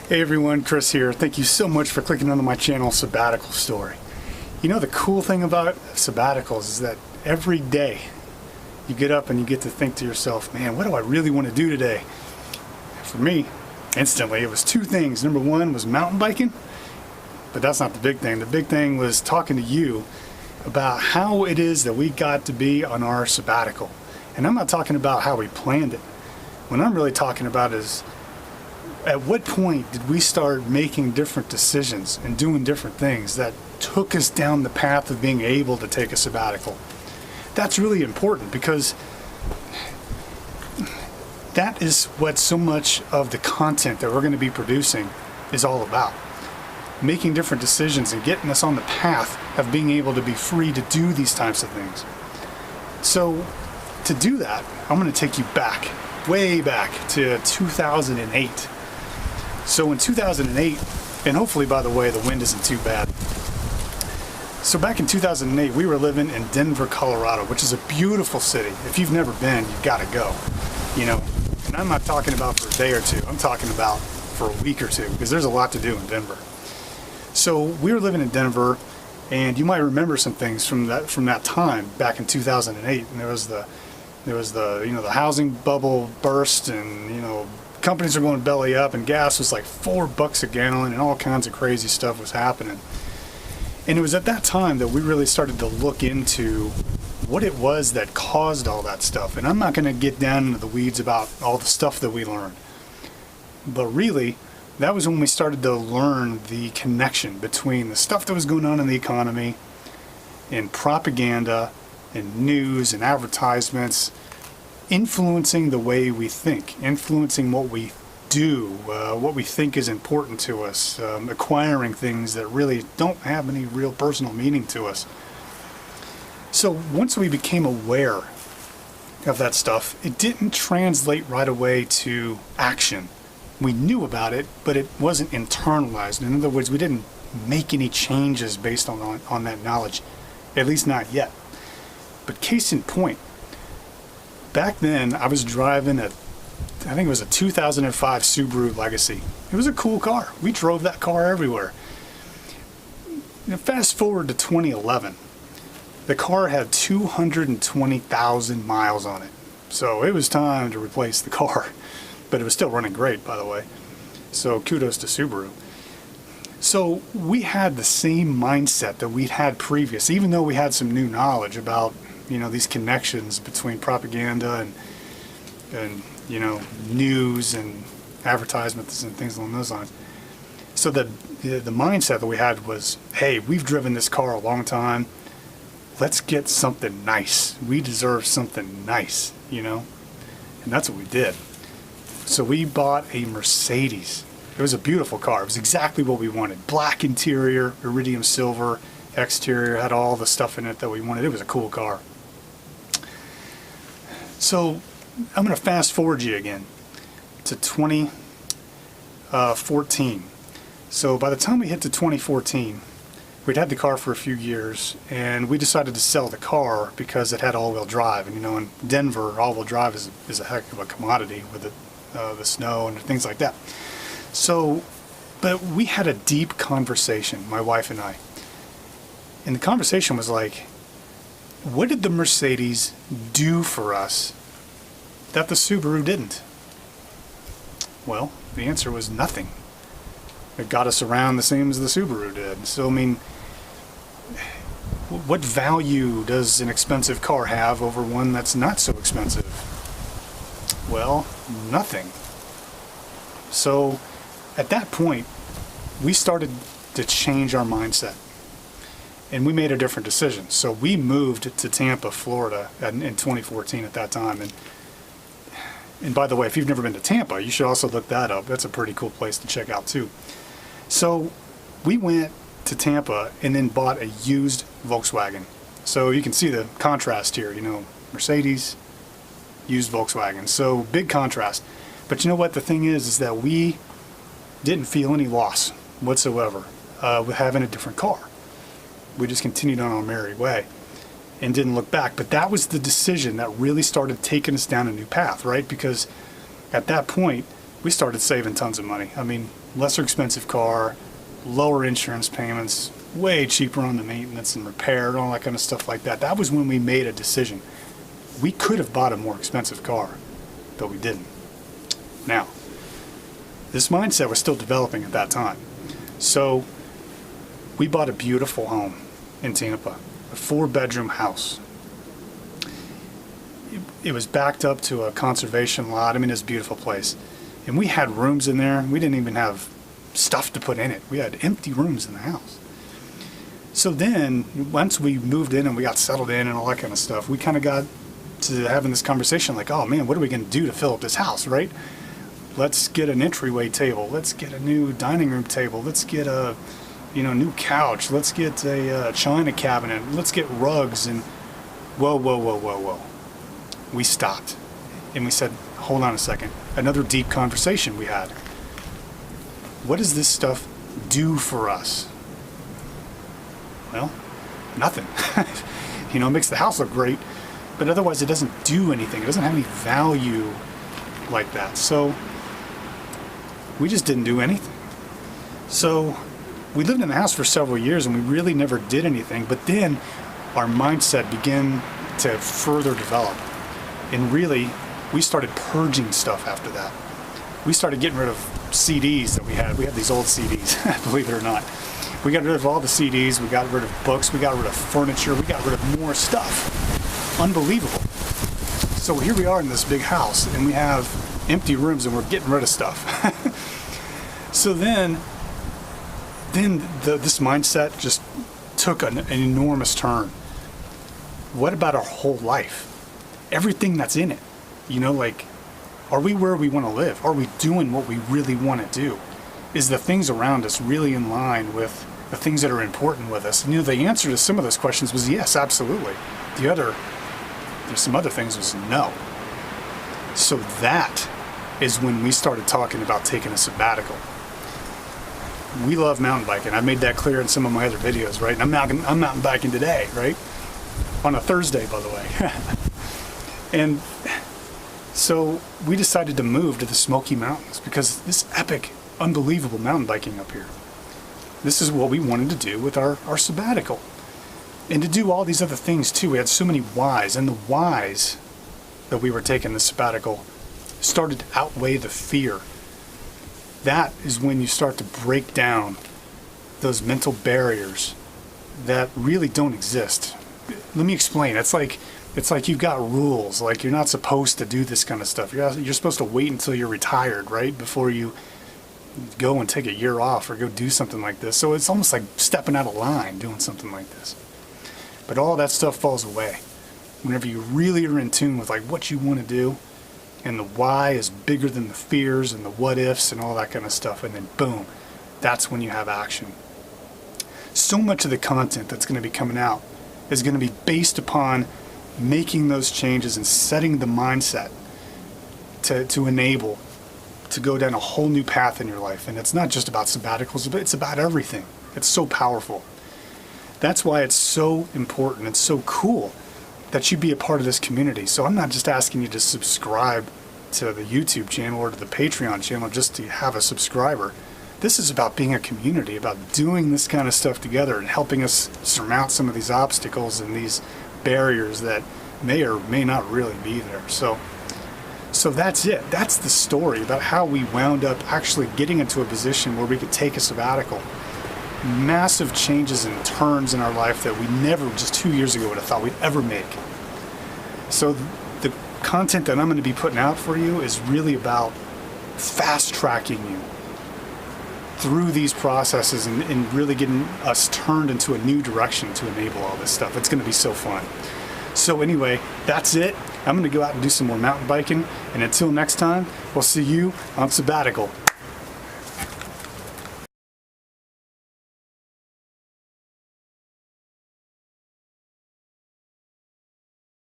Hey everyone, Chris here. Thank you so much for clicking onto my channel, Sabbatical Story. You know, the cool thing about sabbaticals is that every day you get up and you get to think to yourself, man, what do I really want to do today? For me, instantly, it was two things. Number one was mountain biking, but that's not the big thing. The big thing was talking to you about how it is that we got to be on our sabbatical. And I'm not talking about how we planned it. What I'm really talking about is at what point did we start making different decisions and doing different things that took us down the path of being able to take a sabbatical? That's really important because that is what so much of the content that we're going to be producing is all about. Making different decisions and getting us on the path of being able to be free to do these types of things. So to do that, I'm going to take you back, way back to 2008. So in 2008, and hopefully, by the way, the wind isn't too bad. So back in 2008, we were living in Denver, Colorado, which is a beautiful city. If you've never been, you've got to go. You know, and I'm not talking about for a day or two. I'm talking about for a week or two, because there's a lot to do in Denver. So we were living in Denver, and you might remember some things from that time back in 2008. And there was the the housing bubble burst, and companies are going belly up, and gas was like $4 a gallon, and all kinds of crazy stuff was happening. And it was at that time that we really started to look into what it was that caused all that stuff. And I'm not going to get down into the weeds about all the stuff that we learned, but really that was when we started to learn the connection between the stuff that was going on in the economy and propaganda and news and advertisements influencing the way we think, influencing what we do, what we think is important to us, acquiring things that really don't have any real personal meaning to us. So once we became aware of that stuff, it didn't translate right away to action. We knew about it, but it wasn't internalized. In other words, we didn't make any changes based on that knowledge, at least not yet. But case in point, back then I was driving I think it was a 2005 Subaru Legacy. It was a cool car. We drove that car everywhere. Now fast forward to 2011. The car had 220,000 miles on it. So it was time to replace the car. But it was still running great, by the way. So kudos to Subaru. So we had the same mindset that we'd had previous, even though we had some new knowledge about these connections between propaganda and news and advertisements and things along those lines. So the mindset that we had was, hey, we've driven this car a long time. Let's get something nice. We deserve something nice, and that's what we did. So we bought a Mercedes. It was a beautiful car. It was exactly what we wanted. Black interior, iridium silver exterior, had all the stuff in it that we wanted. It was a cool car. So I'm going to fast forward you again to 2014. So by the time we hit to 2014, we'd had the car for a few years, and we decided to sell the car because it had all-wheel drive. And in Denver, all-wheel drive is a heck of a commodity with the snow and things like that. So, but we had a deep conversation, my wife and I. And the conversation was like, what did the Mercedes do for us that the Subaru didn't? Well, the answer was nothing. It got us around the same as the Subaru did. So, I mean, what value does an expensive car have over one that's not so expensive? Well, nothing. So, at that point, we started to change our mindset. And we made a different decision. So we moved to Tampa, Florida in 2014 at that time. And by the way, if you've never been to Tampa, you should also look that up. That's a pretty cool place to check out too. So we went to Tampa and then bought a used Volkswagen. So you can see the contrast here, Mercedes, used Volkswagen. So big contrast. But you know what the thing is that we didn't feel any loss whatsoever with having a different car. We just continued on our merry way and didn't look back. But that was the decision that really started taking us down a new path, right? Because at that point, we started saving tons of money. I mean, lesser expensive car, lower insurance payments, way cheaper on the maintenance and repair and all that kind of stuff like that. That was when we made a decision. We could have bought a more expensive car, but we didn't. Now, this mindset was still developing at that time. So we bought a beautiful home in Tampa, a 4-bedroom house. It was backed up to a conservation lot. I mean, it's a beautiful place. And we had rooms in there. We didn't even have stuff to put in it. We had empty rooms in the house. So then, once we moved in and we got settled in and all that kind of stuff, we kind of got to having this conversation like, oh man, what are we going to do to fill up this house, right? Let's get an entryway table. Let's get a new dining room table. Let's get a, new couch. Let's get a china cabinet. Let's get rugs. And whoa. We stopped and we said, hold on a second. Another deep conversation we had. What does this stuff do for us? Well, nothing. It makes the house look great, but otherwise it doesn't do anything. It doesn't have any value like that. So we just didn't do anything. So we lived in the house for several years and we really never did anything, but then our mindset began to further develop. And really, we started purging stuff after that. We started getting rid of CDs that we had. We had these old CDs, believe it or not. We got rid of all the CDs, we got rid of books, we got rid of furniture, we got rid of more stuff. Unbelievable. So here we are in this big house and we have empty rooms and we're getting rid of stuff. So then this mindset just took an enormous turn. What about our whole life? Everything that's in it. Are we where we want to live? Are we doing what we really want to do? Is the things around us really in line with the things that are important with us? And the answer to some of those questions was yes, absolutely. There's some other things was no. So that is when we started talking about taking a sabbatical. We love mountain biking. I made that clear in some of my other videos, right? And I'm mountain biking today, right? On a Thursday, by the way. And so we decided to move to the Smoky Mountains because this epic, unbelievable mountain biking up here. This is what we wanted to do with our sabbatical. And to do all these other things too. We had so many whys, and the whys that we were taking the sabbatical started to outweigh the fear. That is when you start to break down those mental barriers that really don't exist. Let me explain. It's like you've got rules. Like you're not supposed to do this kind of stuff. You're supposed to wait until you're retired, right? Before you go and take a year off or go do something like this. So it's almost like stepping out of line doing something like this. But all that stuff falls away whenever you really are in tune with like what you want to do, and the why is bigger than the fears and the what ifs and all that kind of stuff. And then boom, that's when you have action. So much of the content that's going to be coming out is going to be based upon making those changes and setting the mindset to enable to go down a whole new path in your life. And it's not just about sabbaticals, but it's about everything. It's so powerful. That's why it's so important. It's so cool that you be a part of this community. So I'm not just asking you to subscribe to the YouTube channel or to the Patreon channel just to have a subscriber. This is about being a community, about doing this kind of stuff together and helping us surmount some of these obstacles and these barriers that may or may not really be there. So that's it. That's the story about how we wound up actually getting into a position where we could take a sabbatical. Massive changes and turns in our life that we never just 2 years ago would have thought we'd ever make. So the content that I'm going to be putting out for you is really about fast tracking you through these processes and really getting us turned into a new direction to enable all this stuff. It's going to be so fun. So anyway, that's it. I'm going to go out and do some more mountain biking. And until next time, we'll see you on sabbatical.